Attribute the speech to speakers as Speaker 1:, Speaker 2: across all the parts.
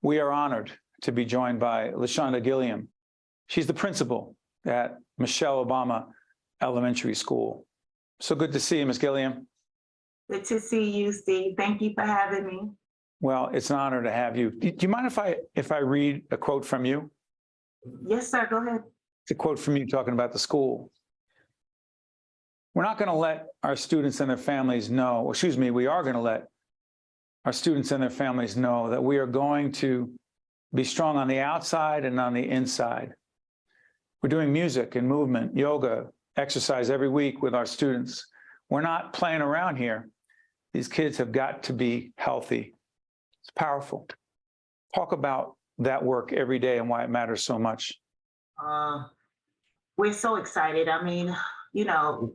Speaker 1: We are honored to be joined by LaShanda Gilliam. She's the principal at Michelle Obama Elementary School. So good to see you, Ms. Gilliam.
Speaker 2: Good to see you, Steve. Thank you for having me.
Speaker 1: Well, it's an honor to have you. Do you mind if I read a quote from you?
Speaker 2: Yes, sir. Go ahead.
Speaker 1: It's a quote from you talking about the school. We're not going to let our students and their families know, excuse me, we are going to let our students and their families know that we are going to be strong on the outside and on the inside. We're doing music and movement, yoga, exercise every week with our students. We're not playing around here. These kids have got to be healthy. It's powerful. Talk about that work every day and why it matters so much.
Speaker 2: We're so excited. I mean, you know,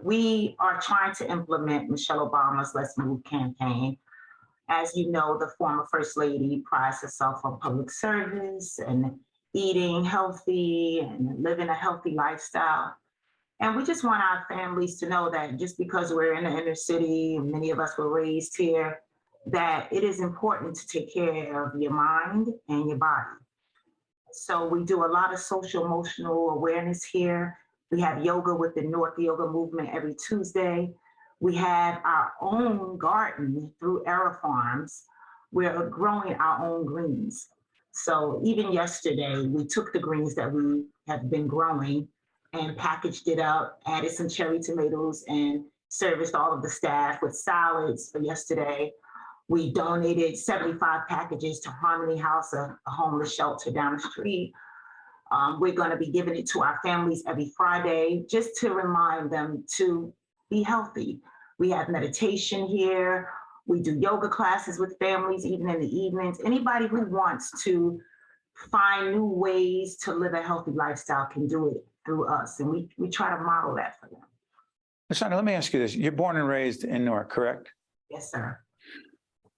Speaker 2: we are trying to implement Michelle Obama's Let's Move campaign. As you know, the former First Lady prides herself on public service and eating healthy and living a healthy lifestyle. And we just want our families to know that just because we're in the inner city, and many of us were raised here, that it is important to take care of your mind and your body. So we do a lot of social emotional awareness here. We have yoga with the Newark yoga movement every Tuesday. We have our own garden through Era Farms. We're growing our own greens. So even yesterday, we took the greens that we have been growing and packaged it up, added some cherry tomatoes, and serviced all of the staff with salads for yesterday. We donated 75 packages to Harmony House, a homeless shelter down the street. We're going to be giving it to our families every Friday just to remind them to be healthy. We have meditation here. We do yoga classes with families, even in the evenings. Anybody who wants to find new ways to live a healthy lifestyle can do it through us. And we try to model that for them.
Speaker 1: LaShanda, let me ask you this. You're born and raised in Newark, correct?
Speaker 2: Yes, sir.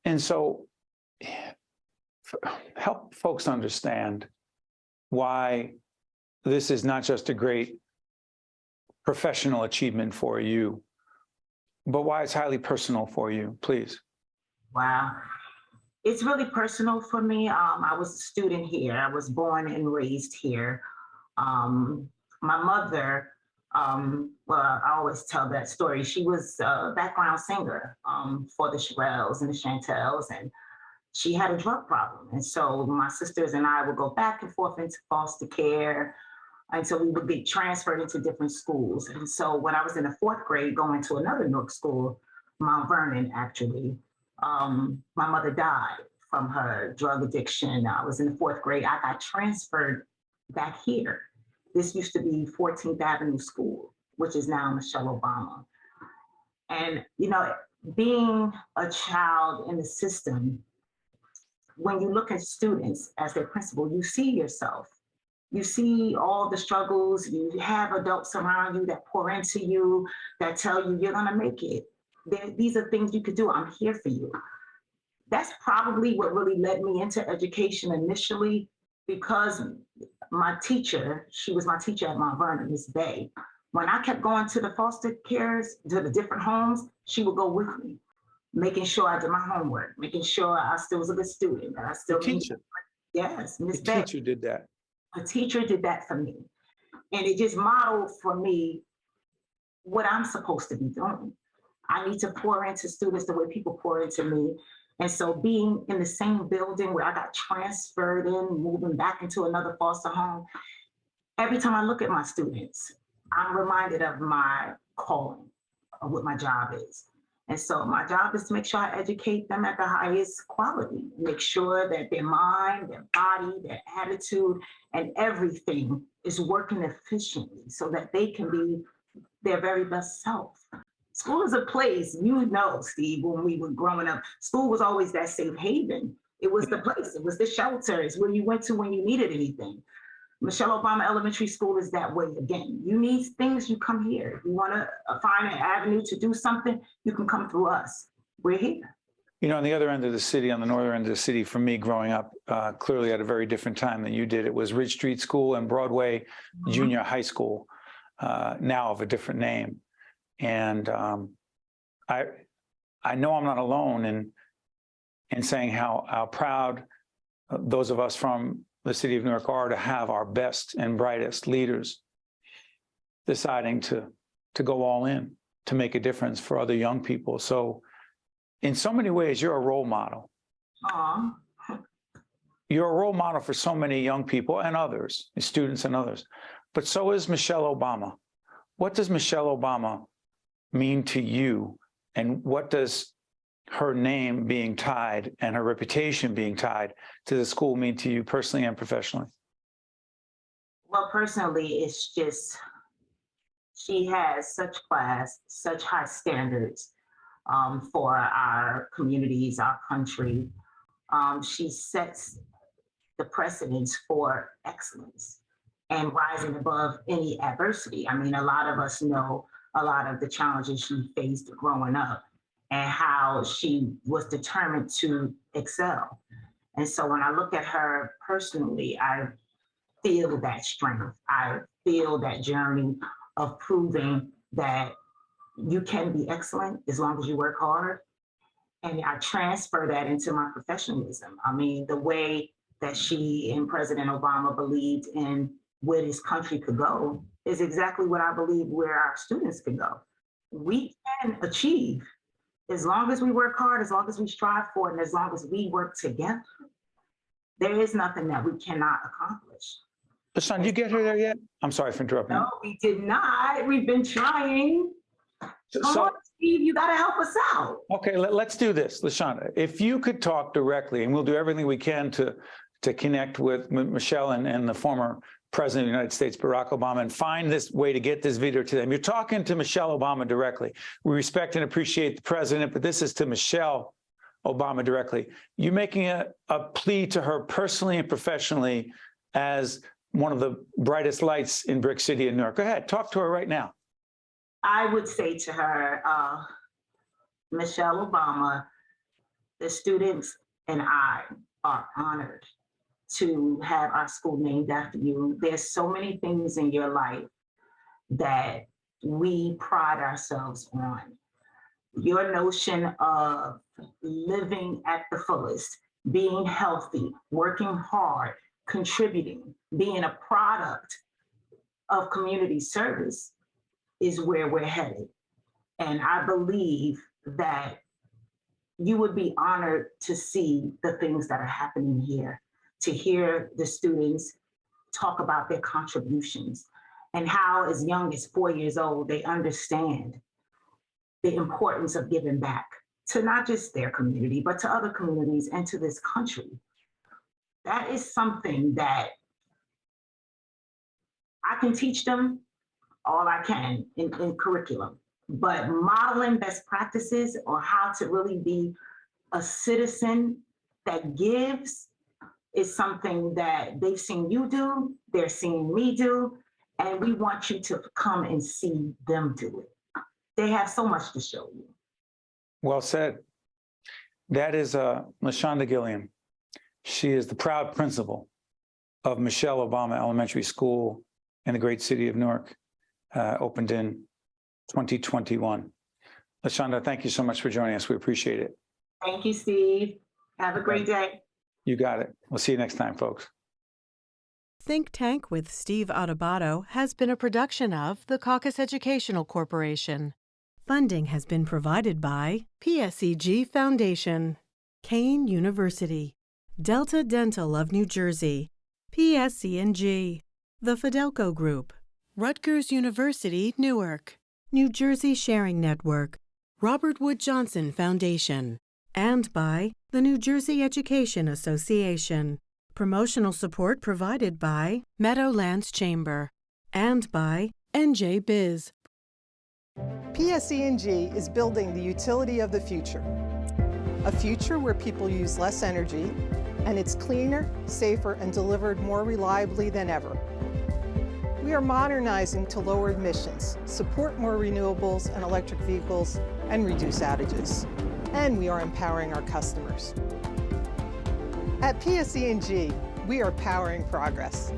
Speaker 1: And so help folks understand why this is not just a great professional achievement for you, but why it's highly personal for you, please.
Speaker 2: Wow. It's really personal for me. I was a student here. I was born and raised here. My mother, well, I always tell that story. She was a background singer for the Shirelles and the Chantels, and she had a drug problem. And so my sisters and I would go back and forth into foster care. And so we would be transferred into different schools. And so when I was in the 4th grade, going to another Newark school, Mount Vernon, actually, my mother died from her drug addiction. I was in the 4th grade. I got transferred back here. This used to be 14th Avenue School, which is now Michelle Obama. And, you know, being a child in the system, when you look at students as their principal, you see yourself. You see all the struggles. You have adults around you that pour into you, that tell you you're going to make it. These are things you could do. I'm here for you. That's probably what really led me into education initially, because my teacher, she was my teacher at Mount Vernon, Miss Bay. When I kept going to the foster cares, to the different homes, she would go with me, making sure I did my homework, making sure I still was a good student, that I still
Speaker 1: teacher.
Speaker 2: Yes, Miss Bay.
Speaker 1: The teacher did that.
Speaker 2: A teacher did that for me. And it just modeled for me what I'm supposed to be doing. I need to pour into students the way people pour into me. And so being in the same building where I got transferred in, moving back into another foster home, every time I look at my students, I'm reminded of my calling, of what my job is. And so my job is to make sure I educate them at the highest quality, make sure that their mind, their body, their attitude, and everything is working efficiently so that they can be their very best self. School is a place, you know, Steve, when we were growing up, school was always that safe haven. It was the place, it was the shelter, it's where you went to when you needed anything. Michelle Obama Elementary School is that way again. You need things, you come here. If you want to find an avenue to do something, you can come through us. We're here.
Speaker 1: You know, on the other end of the city, on the northern end of the city, for me growing up, clearly at a very different time than you did, it was Ridge Street School and Broadway Junior High School, now of a different name. And I know I'm not alone in saying how proud those of us from the city of Newark are to have our best and brightest leaders deciding to go all in, to make a difference for other young people. So in so many ways, you're a role model.
Speaker 2: Aw.
Speaker 1: You're a role model for so many young people and others, students and others. But so is Michelle Obama. What does Michelle Obama mean to you? And what does her name being tied and her reputation being tied to the school mean to you personally and professionally?
Speaker 2: Well, personally, it's just, she has such class, such high standards for our communities, our country. She sets the precedence for excellence and rising above any adversity. I mean, a lot of us know a lot of the challenges she faced growing up and how she was determined to excel. And so when I look at her personally, I feel that strength. I feel that journey of proving that you can be excellent as long as you work hard. And I transfer that into my professionalism. I mean, the way that she and President Obama believed in where this country could go is exactly what I believe where our students can go. We can achieve as long as we work hard, as long as we strive for it, and as long as we work together. There is nothing that we cannot accomplish.
Speaker 1: LaShanda, did you get her there yet? I'm sorry for interrupting.
Speaker 2: No, we did not. We've been trying. Come on, Steve, you got to help us out.
Speaker 1: Okay, let's do this, LaShanda. If you could talk directly, and we'll do everything we can to connect with Michelle and the former President of the United States, Barack Obama, and find this way to get this video to them. You're talking to Michelle Obama directly. We respect and appreciate the president, but this is to Michelle Obama directly. You're making a plea to her personally and professionally as one of the brightest lights in Brick City in Newark. Go ahead, talk to her right now.
Speaker 2: I would say to her, Michelle Obama, the students and I are honored to have our school named after you. There's so many things in your life that we pride ourselves on. Your notion of living at the fullest, being healthy, working hard, contributing, being a product of community service is where we're headed. And I believe that you would be honored to see the things that are happening here, to hear the students talk about their contributions and how as young as 4 years old, they understand the importance of giving back to not just their community, but to other communities and to this country. That is something that I can teach them all I can in curriculum, but modeling best practices on how to really be a citizen that gives is something that they've seen you do, they're seeing me do, and we want you to come and see them do it. They have so much to show you.
Speaker 1: Well said. That is LaShanda Gilliam. She is the proud principal of Michelle Obama Elementary School in the great city of Newark, opened in 2021. LaShanda, thank you so much for joining us. We appreciate it.
Speaker 2: Thank you, Steve. Have a great day.
Speaker 1: You got it. We'll see you next time, folks.
Speaker 3: Think Tank with Steve Adubato has been a production of the Caucus Educational Corporation. Funding has been provided by PSEG Foundation, Kane University, Delta Dental of New Jersey, PSC&G, the Fidelco Group, Rutgers University, Newark, New Jersey Sharing Network, Robert Wood Johnson Foundation, and by the New Jersey Education Association. Promotional support provided by Meadowlands Chamber and by NJ Biz.
Speaker 4: PSE&G is building the utility of the future. A future where people use less energy and it's cleaner, safer, and delivered more reliably than ever. We are modernizing to lower emissions, support more renewables and electric vehicles, and reduce outages. And we are empowering our customers. At PSE&G, we are powering progress.